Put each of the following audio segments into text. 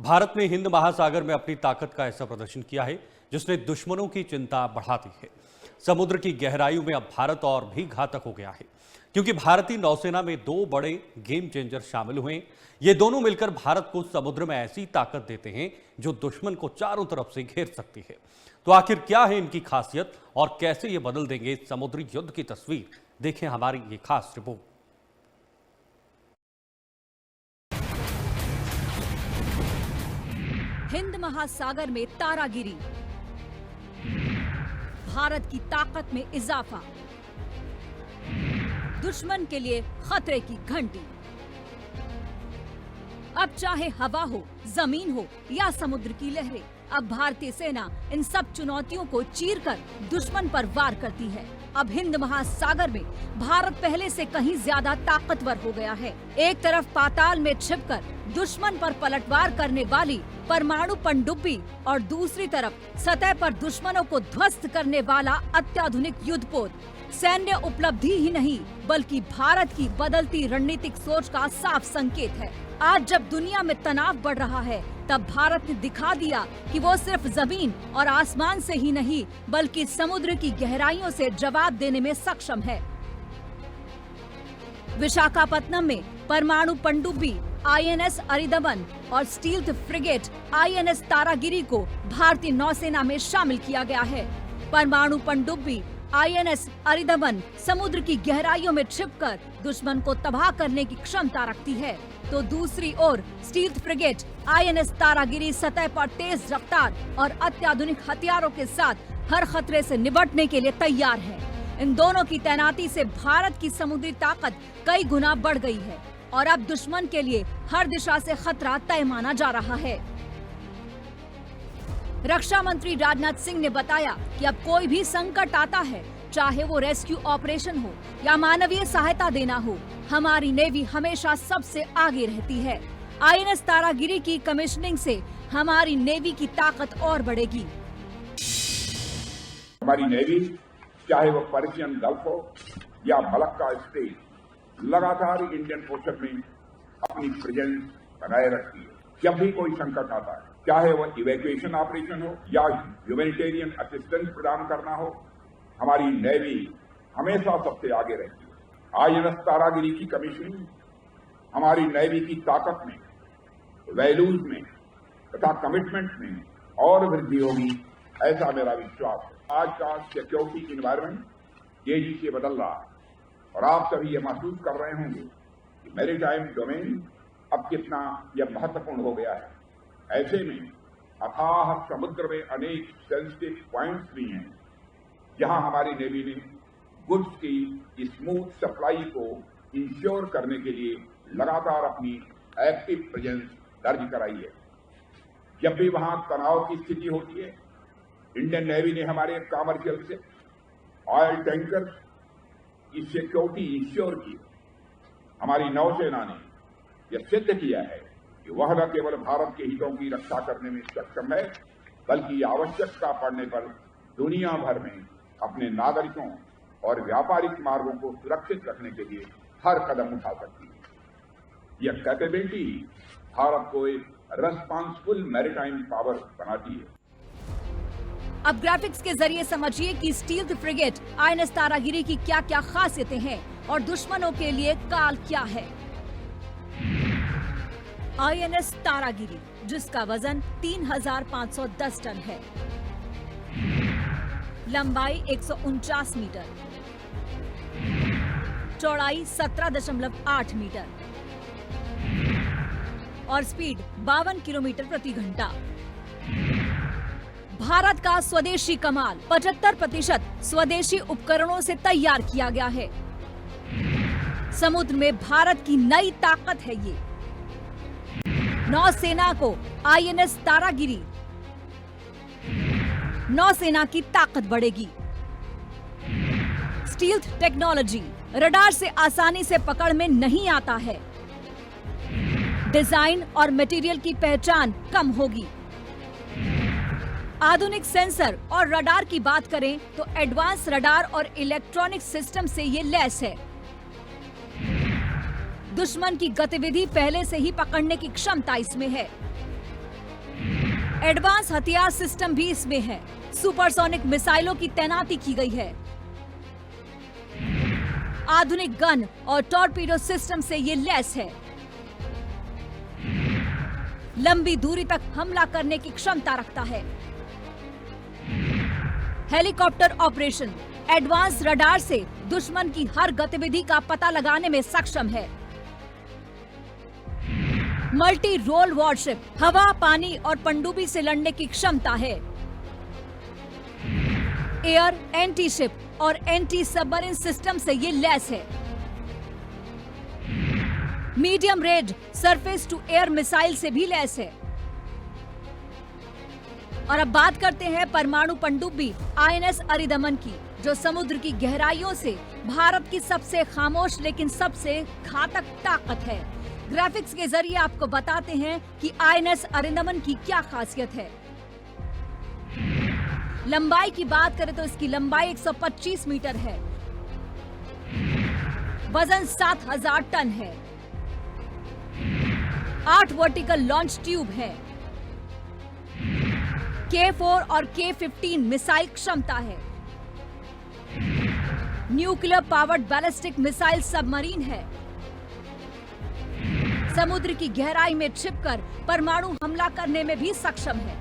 भारत ने हिंद महासागर में अपनी ताकत का ऐसा प्रदर्शन किया है जिसने दुश्मनों की चिंता बढ़ा दी है। समुद्र की गहराइयों में अब भारत और भी घातक हो गया है, क्योंकि भारतीय नौसेना में दो बड़े गेम चेंजर शामिल हुए हैं। ये दोनों मिलकर भारत को समुद्र में ऐसी ताकत देते हैं जो दुश्मन को चारों तरफ से घेर सकती है। तो आखिर क्या है इनकी खासियत और कैसे ये बदल देंगे समुद्री युद्ध की तस्वीर, देखें हमारी ये खास रिपोर्ट। हिंद महासागर में तारागिरी, भारत की ताकत में इजाफा, दुश्मन के लिए खतरे की घंटी। अब चाहे हवा हो, जमीन हो या समुद्र की लहरें, अब भारतीय सेना इन सब चुनौतियों को चीरकर दुश्मन पर वार करती है। अब हिंद महासागर में भारत पहले से कहीं ज्यादा ताकतवर हो गया है। एक तरफ पाताल में छिपकर दुश्मन पर पलटवार करने वाली परमाणु पनडुब्बी और दूसरी तरफ सतह पर दुश्मनों को ध्वस्त करने वाला अत्याधुनिक युद्धपोत सैन्य उपलब्धि ही नहीं बल्कि भारत की बदलती रणनीतिक सोच का साफ संकेत है। आज जब दुनिया में तनाव बढ़ रहा है, तब भारत ने दिखा दिया कि वो सिर्फ जमीन और आसमान से ही नहीं बल्कि समुद्र की गहराइयों से जवाब देने में सक्षम है। विशाखापत्तनम में परमाणु पनडुब्बी INS अरिदमन और स्टील्थ फ्रिगेट INS तारागिरी को भारतीय नौसेना में शामिल किया गया है। परमाणु पनडुब्बी INS अरिदमन समुद्र की गहराइयों में छिपकर दुश्मन को तबाह करने की क्षमता रखती है, तो दूसरी ओर स्टील्थ फ्रिगेट INS तारागिरी सतह पर तेज रफ्तार और अत्याधुनिक हथियारों के साथ हर खतरे से निपटने के लिए तैयार है। इन दोनों की तैनाती से भारत की समुद्री ताकत कई गुना बढ़ गई है और अब दुश्मन के लिए हर दिशा से खतरा तय माना जा रहा है। रक्षा मंत्री राजनाथ सिंह ने बताया कि अब कोई भी संकट आता है, चाहे वो रेस्क्यू ऑपरेशन हो या मानवीय सहायता देना हो, हमारी नेवी हमेशा सबसे आगे रहती है। INS तारागिरी की कमीशनिंग से हमारी नेवी की ताकत और बढ़ेगी। हमारी नेवी चाहे वो पर्शियन गल्फ हो या मलक्का स्टेट, लगातार इंडियन ओशन में अपनी प्रेजेंस बनाए रखती है। जब भी कोई संकट आता है, चाहे वो इवैक्यूएशन ऑपरेशन हो या ह्यूमैनिटेरियन असिस्टेंस प्रदान करना हो, हमारी नेवी हमेशा सबसे आगे रहती है। INS तारागिरी की कमीशनिंग हमारी नेवी की ताकत में, वैल्यूज में तथा कमिटमेंट में और वृद्धि होगी, ऐसा मेरा विश्वास है। आज का सिक्योरिटी इन्वायरमेंट तेजी से बदल रहा है और आप सभी ये महसूस कर रहे होंगे कि मैरीटाइम डोमेन अब कितना यह महत्वपूर्ण हो गया है। ऐसे में अथाह समुद्र में अनेक सेंसिटिव पॉइंट्स भी हैं जहां हमारी नेवी ने गुड्स की स्मूथ सप्लाई को इंश्योर करने के लिए लगातार अपनी एक्टिव प्रेजेंस दर्ज कराई है। जब भी वहां तनाव की स्थिति होती है, इंडियन नेवी ने हमारे कॉमर्शियल से ऑयल टैंकर की सिक्योरिटी इंश्योर की। हमारी नौसेना ने यह सिद्ध किया है कि वह न केवल भारत के हितों की रक्षा करने में सक्षम है, बल्कि आवश्यकता पड़ने पर दुनिया भर में अपने नागरिकों और व्यापारिक मार्गों को सुरक्षित रखने के लिए हर कदम उठा सकती है। यह कैपेबिलिटी भारत को एक रेस्पॉन्सिबल मैरीटाइम पावर बनाती है। अब ग्राफिक्स के जरिए समझिए कि स्टील्थ फ्रिगेट INS तारागिरी की क्या क्या खासियतें हैं और दुश्मनों के लिए काल क्या है। INS तारागिरी, जिसका वजन 3510 टन है, लंबाई 149 मीटर, चौड़ाई 17.8 मीटर और स्पीड 52 किलोमीटर प्रति घंटा। भारत का स्वदेशी कमाल 75% स्वदेशी उपकरणों से तैयार किया गया है। समुद्र में भारत की नई ताकत है ये। नौसेना को INS तारागिरी, नौसेना की ताकत बढ़ेगी। स्टील्थ टेक्नोलॉजी, रडार से आसानी से पकड़ में नहीं आता है। डिजाइन और मटेरियल की पहचान कम होगी। आधुनिक सेंसर और रडार की बात करें तो एडवांस रडार और इलेक्ट्रॉनिक सिस्टम से ये लैस है। दुश्मन की गतिविधि पहले से ही पकड़ने की क्षमता इसमें है। एडवांस हथियार सिस्टम भी इसमें है। सुपरसोनिक मिसाइलों की तैनाती की गई है। आधुनिक गन और टॉर्पीडो सिस्टम से ये लैस है। लंबी दूरी तक हमला करने की क्षमता रखता है। हेलीकॉप्टर ऑपरेशन एडवांस रडार से दुश्मन की हर गतिविधि का पता लगाने में सक्षम है। मल्टी रोल वॉरशिप हवा, पानी और पनडुब्बी से लड़ने की क्षमता है। एयर, एंटी शिप और एंटी सबमरीन सिस्टम से ये लैस है। Medium range surface to air missile से भी लैस है। और अब बात करते हैं परमाणु पनडुब्बी INS अरिदमन की, जो समुद्र की गहराइयों से भारत की सबसे खामोश लेकिन सबसे घातक ताकत है। ग्राफिक्स के जरिए आपको बताते हैं कि INS अरिदमन की क्या खासियत है। लंबाई की बात करें तो इसकी लंबाई 125 मीटर है। वजन 7000 टन है। 8 वर्टिकल लॉन्च ट्यूब है। K4 और K15 मिसाइल क्षमता है। Nuclear powered ballistic missile submarine है। समुद्र की गहराई में छिपकर परमाणु हमला करने में भी सक्षम है।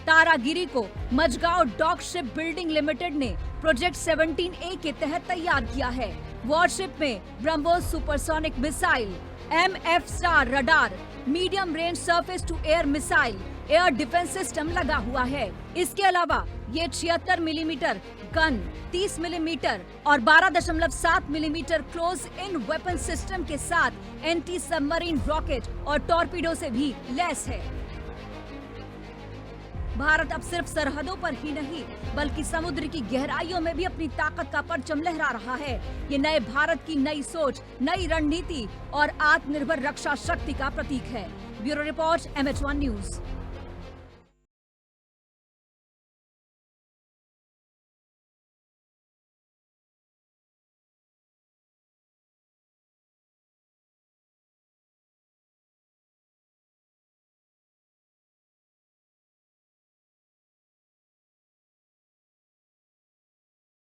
तारागिरी को Mazagon dock ship building limited ने प्रोजेक्ट 17A के तहत तैयार किया है। वॉरशिप में BrahMos supersonic missile, MF star radar, medium range surface to air missile, air defence system लगा हुआ है। इसके अलावा ये 76 मिलीमीटर गन, 30 मिलीमीटर और 12.7 millimetre close in weapon system के साथ एंटी सबमरीन रॉकेट और टॉर्पीडो से भी लैस है। भारत अब सिर्फ सरहदों पर ही नहीं बल्कि समुद्र की गहराइयों में भी अपनी ताकत का परचम लहरा रहा है। ये नए भारत की नई सोच, नई रणनीति और आत्मनिर्भर रक्षा शक्ति का प्रतीक है। Bureau report, MH1 news.